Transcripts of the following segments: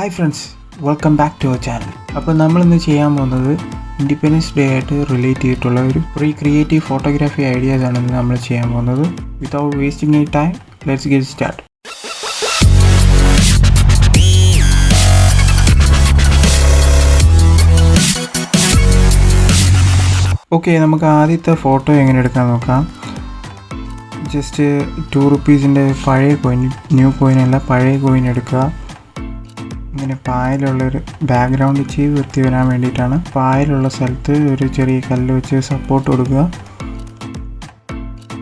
Hi friends, welcome back to our channel. അപ്പോൾ നമ്മൾ ഇന്ന് ചെയ്യാൻ പോകുന്നത് ഇൻഡിപെൻഡൻസ് ഡേ ആയിട്ട് റിലേറ്റ് ചെയ്തിട്ടുള്ള ഒരു ക്രിയേറ്റീവ് ഫോട്ടോഗ്രാഫി ഐഡിയാസ് ആണ് നമ്മൾ ചെയ്യാൻ പോകുന്നത്. Without wasting any time, let's get start. Okay, നമുക്ക് ആദ്യത്തെ ഫോട്ടോ എങ്ങനെ എടുക്കാൻ നോക്കാം. ജസ്റ്റ് ₹2 പഴയ കോയിൻ, ന്യൂ കോയിനല്ല, പഴയ കോയിൻ എടുക്കുക. ഇങ്ങനെ പായലുള്ളൊരു ബാക്ക്ഗ്രൗണ്ട് ചെയ്ത് വൃത്തി വരാൻ വേണ്ടിയിട്ടാണ്. പായലുള്ള സ്ഥലത്ത് ഒരു ചെറിയ കല്ല് വെച്ച് സപ്പോർട്ട് കൊടുക്കുക.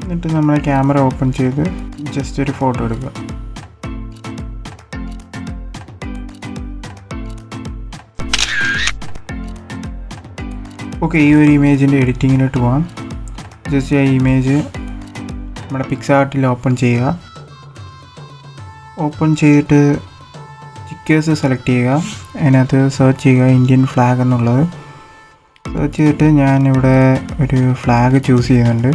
എന്നിട്ട് നമ്മൾ ക്യാമറ ഓപ്പൺ ചെയ്ത് ജസ്റ്റ് ഒരു ഫോട്ടോ എടുക്കുക. ഓക്കെ, ഈ ഒരു ഇമേജിൻ്റെ എഡിറ്റിങ്ങിലോട്ട് പോകാം. ജസ്റ്റ് ആ ഇമേജ് നമ്മുടെ പിക്സ് ആർട്ടിൽ ഓപ്പൺ ചെയ്യുക. ഓപ്പൺ ചെയ്തിട്ട് പിക്ചേഴ്സ് സെലക്ട് ചെയ്യുക. അതിനകത്ത് സെർച്ച് ചെയ്യുക ഇന്ത്യൻ ഫ്ലാഗ് എന്നുള്ളത്. സെർച്ച് ചെയ്തിട്ട് ഞാനിവിടെ ഒരു ഫ്ലാഗ് ചൂസ് ചെയ്യുന്നുണ്ട്.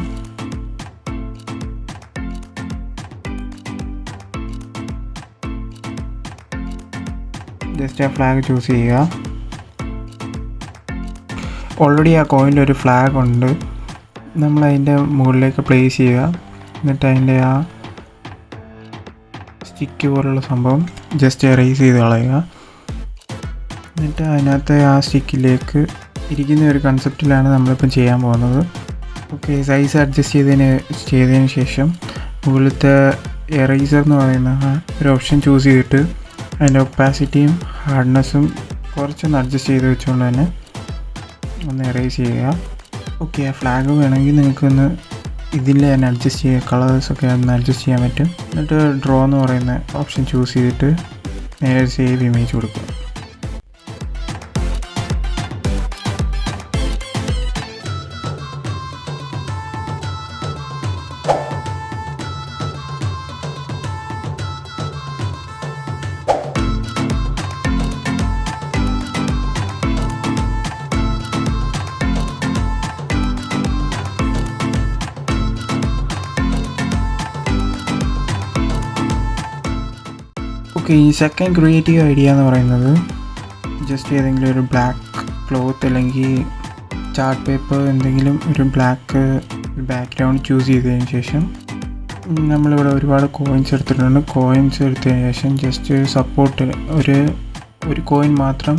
ജസ്റ്റ് ആ ഫ്ലാഗ് ചൂസ് ചെയ്യുക. ഓൾറെഡി ആ കോയിനിലൊരു ഫ്ലാഗ് ഉണ്ട്. നമ്മളതിൻ്റെ മുകളിലേക്ക് പ്ലേസ് ചെയ്യുക. എന്നിട്ട് അതിൻ്റെ ആ സ്റ്റിക്ക് പോലുള്ള സംഭവം ജസ്റ്റ് എറേസ് ചെയ്ത് കളയുക. എന്നിട്ട് അതിനകത്ത് ആ സ്റ്റിക്കിലേക്ക് ഇരിക്കുന്ന ഒരു കൺസെപ്റ്റിലാണ് നമ്മളിപ്പം ചെയ്യാൻ പോകുന്നത്. ഓക്കെ, സൈസ് അഡ്ജസ്റ്റ് ചെയ്തതിന് ശേഷം മുകളിലത്തെ എറേസർ എന്ന് പറയുന്ന ഒരു ഓപ്ഷൻ ചൂസ് ചെയ്തിട്ട് അതിൻ്റെ ഒപ്പാസിറ്റിയും ഹാർഡ്നെസ്സും കുറച്ചൊന്ന് അഡ്ജസ്റ്റ് ചെയ്ത് വെച്ചുകൊണ്ട് തന്നെ ഒന്ന് എറേസ് ചെയ്യുക. ഓക്കെ, ആ ഫ്ലാഗ് വേണമെങ്കിൽ നിങ്ങൾക്കൊന്ന് ഇതിൽ തന്നെ അഡ്ജസ്റ്റ് ചെയ്യുക, കളേഴ്സൊക്കെ ഒന്ന് അഡ്ജസ്റ്റ് ചെയ്യാൻ പറ്റും. എന്നിട്ട് ഡ്രോ എന്ന് പറയുന്ന ഓപ്ഷൻ ചൂസ് ചെയ്തിട്ട് നേരെ സേവ് ഇമേജ് കൊടുക്കുക. ഓക്കെ, ഈ സെക്കൻഡ് ക്രിയേറ്റീവ് ഐഡിയ എന്ന് പറയുന്നത് ജസ്റ്റ് ഏതെങ്കിലും ഒരു ബ്ലാക്ക് ക്ലോത്ത് അല്ലെങ്കിൽ ചാർട്ട് പേപ്പർ, എന്തെങ്കിലും ഒരു ബ്ലാക്ക് ബാക്ക്ഗ്രൗണ്ട് ചൂസ് ചെയ്തതിന് ശേഷം നമ്മളിവിടെ ഒരുപാട് കോയിൻസ് എടുത്തിട്ടുണ്ട്. കോയിൻസ് എടുത്തതിന് ശേഷം ജസ്റ്റ് സപ്പോർട്ട് ഒരു കോയിൻ മാത്രം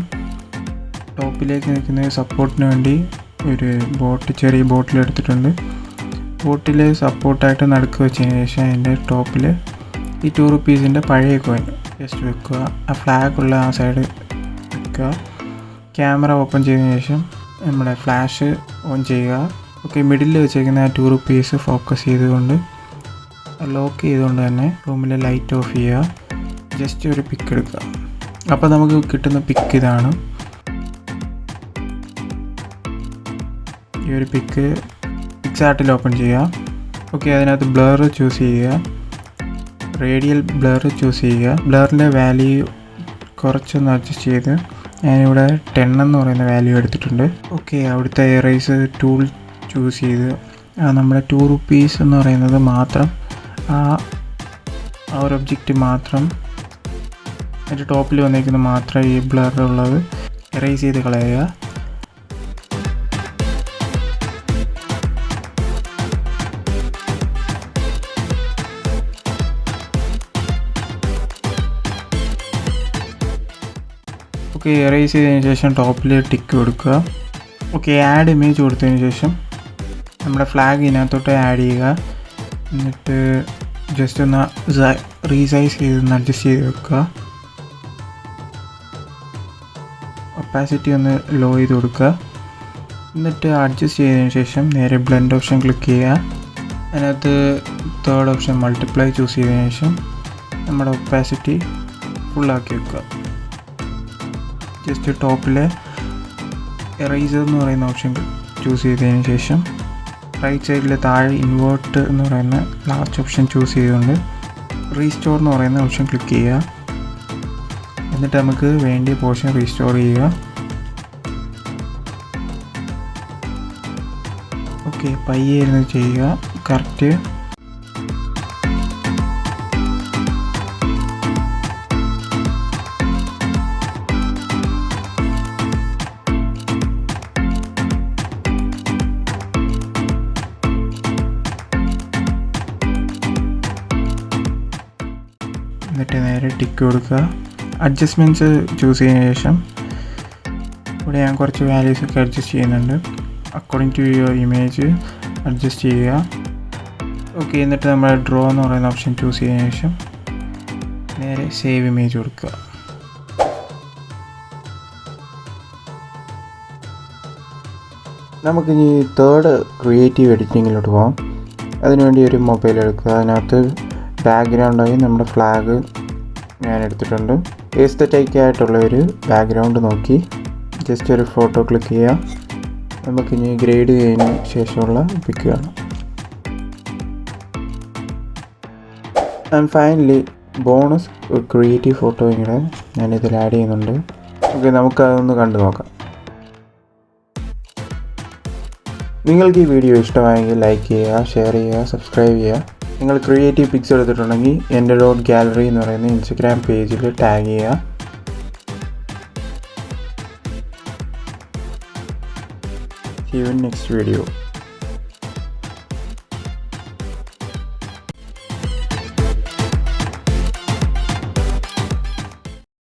ടോപ്പിലേക്ക് നിൽക്കുന്ന സപ്പോർട്ടിന് വേണ്ടി ഒരു ചെറിയ ബോട്ടിൽ എടുത്തിട്ടുണ്ട്. ബോട്ടിൽ സപ്പോർട്ടായിട്ട് നടുക്ക് വെച്ചതിന് ശേഷം അതിൻ്റെ ടോപ്പിൽ ഈ ₹2 പഴയ കോയിൻ ജസ്റ്റ് വെക്കുക. ആ ഫ്ലാഗുള്ള ആ സൈഡ് വെക്കുക. ക്യാമറ ഓപ്പൺ ചെയ്തതിന് ശേഷം നമ്മുടെ ഫ്ലാഷ് ഓൺ ചെയ്യുക. ഓക്കെ, മിഡിലിൽ വെച്ചേക്കുന്ന ആ ₹2 ഫോക്കസ് ചെയ്തുകൊണ്ട് ലോക്ക് ചെയ്തുകൊണ്ട് തന്നെ റൂമിലെ ലൈറ്റ് ഓഫ് ചെയ്യുക. ജസ്റ്റ് ഒരു പിക്ക് എടുക്കുക. അപ്പോൾ നമുക്ക് കിട്ടുന്ന പിക്ക് ഇതാണ്. ഈ ഒരു പിക്സ് ആർട്ടിൽ ഓപ്പൺ ചെയ്യുക. ഓക്കെ, അതിനകത്ത് ബ്ലർ ചൂസ് ചെയ്യുക. റേഡിയൽ ബ്ലർ ചൂസ് ചെയ്യുക. ബ്ലറിൻ്റെ വാല്യൂ കുറച്ചൊന്ന് അഡ്ജസ്റ്റ് ചെയ്ത് ഞാനിവിടെ 10 എന്ന് പറയുന്ന വാല്യൂ എടുത്തിട്ടുണ്ട്. ഓക്കെ, അവിടുത്തെ എറേസ് ടൂൾ ചൂസ് ചെയ്ത് നമ്മുടെ ₹2 എന്ന് പറയുന്നത് മാത്രം ആ ഒരു ഒബ്ജക്റ്റ് മാത്രം അതിൻ്റെ ടോപ്പിൽ വന്നിരിക്കുന്ന മാത്രം ഈ ബ്ലറുള്ളത് എറേസ് ചെയ്ത് കളയുക. ഓക്കെ, എറേസ് ചെയ്തതിന് ശേഷം ടോപ്പിൽ ടിക്ക് കൊടുക്കുക. ഓക്കെ, ആഡ് ഇമേജ് കൊടുത്തതിന് ശേഷം നമ്മുടെ ഫ്ലാഗ് ഇതിനകത്തോട്ട് ആഡ് ചെയ്യുക. എന്നിട്ട് ജസ്റ്റ് ഒന്ന് റീസൈസ് ചെയ്തൊന്ന് അഡ്ജസ്റ്റ് ചെയ്ത് വെക്കുക. ഒപ്പാസിറ്റി ഒന്ന് ലോ ചെയ്ത് കൊടുക്കുക. എന്നിട്ട് അഡ്ജസ്റ്റ് ചെയ്തതിന് ശേഷം നേരെ ബ്ലെൻഡ് ഓപ്ഷൻ ക്ലിക്ക് ചെയ്യുക. അതിനകത്ത് തേർഡ് ഓപ്ഷൻ മൾട്ടിപ്ലൈ ചൂസ് ചെയ്തതിന് ശേഷം നമ്മുടെ ഒപ്പാസിറ്റി ഫുള്ളാക്കി വെക്കുക. ജസ്റ്റ് ടോപ്പിലെ എറേസർ എന്ന് പറയുന്ന ഓപ്ഷൻ ചൂസ് ചെയ്തതിന് ശേഷം റൈറ്റ് സൈഡിലെ താഴെ ഇൻവേർട്ട് എന്ന് പറയുന്ന ലാസ്റ്റ് ഓപ്ഷൻ ചൂസ് ചെയ്തുകൊണ്ട് റീസ്റ്റോർ എന്ന് പറയുന്ന ഓപ്ഷൻ ക്ലിക്ക് ചെയ്യുക. എന്നിട്ട് നമുക്ക് വേണ്ടിയ പോർഷൻ റീസ്റ്റോർ ചെയ്യുക. ഓക്കെ, പയ്യെ ഇരുന്ന് ചെയ്യുക. കറക്റ്റ് നേരെ ടിക്ക് കൊടുക്കുക. അഡ്ജസ്റ്റ്മെൻറ്റ്സ് ചൂസ് ചെയ്തതിന് ശേഷം ഇവിടെ ഞാൻ കുറച്ച് വാല്യൂസൊക്കെ അഡ്ജസ്റ്റ് ചെയ്യുന്നുണ്ട്. According to your image adjust ചെയ്യുക. ഓക്കെ, എന്നിട്ട് നമ്മൾ ഡ്രോ എന്ന് പറയുന്ന ഓപ്ഷൻ ചൂസ് ചെയ്തതിന് ശേഷം നേരെ സേവ് ഇമേജ് കൊടുക്കുക. നമുക്കിനി തേർഡ് ക്രിയേറ്റീവ് എഡിറ്റിങ്ങിലോട്ട് പോകാം. അതിനുവേണ്ടി ഒരു മൊബൈൽ എടുക്കുക. അതിനകത്ത് ബാക്ക്ഗ്രൗണ്ടായി നമ്മുടെ ഫ്ലാഗ് ഞാൻ എടുത്തിട്ടുണ്ട്. എസ്തറ്റിക് ആയിട്ടുള്ള ഒരു ബാക്ക്ഗ്രൗണ്ട് നോക്കി ജസ്റ്റ് ഒരു ഫോട്ടോ ക്ലിക്ക് ചെയ്യുക. നമുക്കിനി ഗ്രേഡ് ചെയ്തതിന് ശേഷമുള്ള പിക്ക് കാണാം. ആൻഡ് ഫൈനലി ബോണസ് ക്രിയേറ്റീവ് ഫോട്ടോയും കൂടെ ഞാനിതിൽ ആഡ് ചെയ്യുന്നുണ്ട്. ഓക്കെ, നമുക്കതൊന്ന് കണ്ടു നോക്കാം. നിങ്ങൾക്ക് ഈ വീഡിയോ ഇഷ്ടമായെങ്കിൽ ലൈക്ക് ചെയ്യുക, ഷെയർ ചെയ്യുക, സബ്സ്ക്രൈബ് ചെയ്യുക. നിങ്ങൾ ക്രിയേറ്റീവ് പിക്സ് എടുത്തിട്ടുണ്ടെങ്കിൽ ente.gallery എന്ന് പറയുന്ന ഇൻസ്റ്റഗ്രാം പേജിൽ ടാഗ് ചെയ്യുക. See you in next video.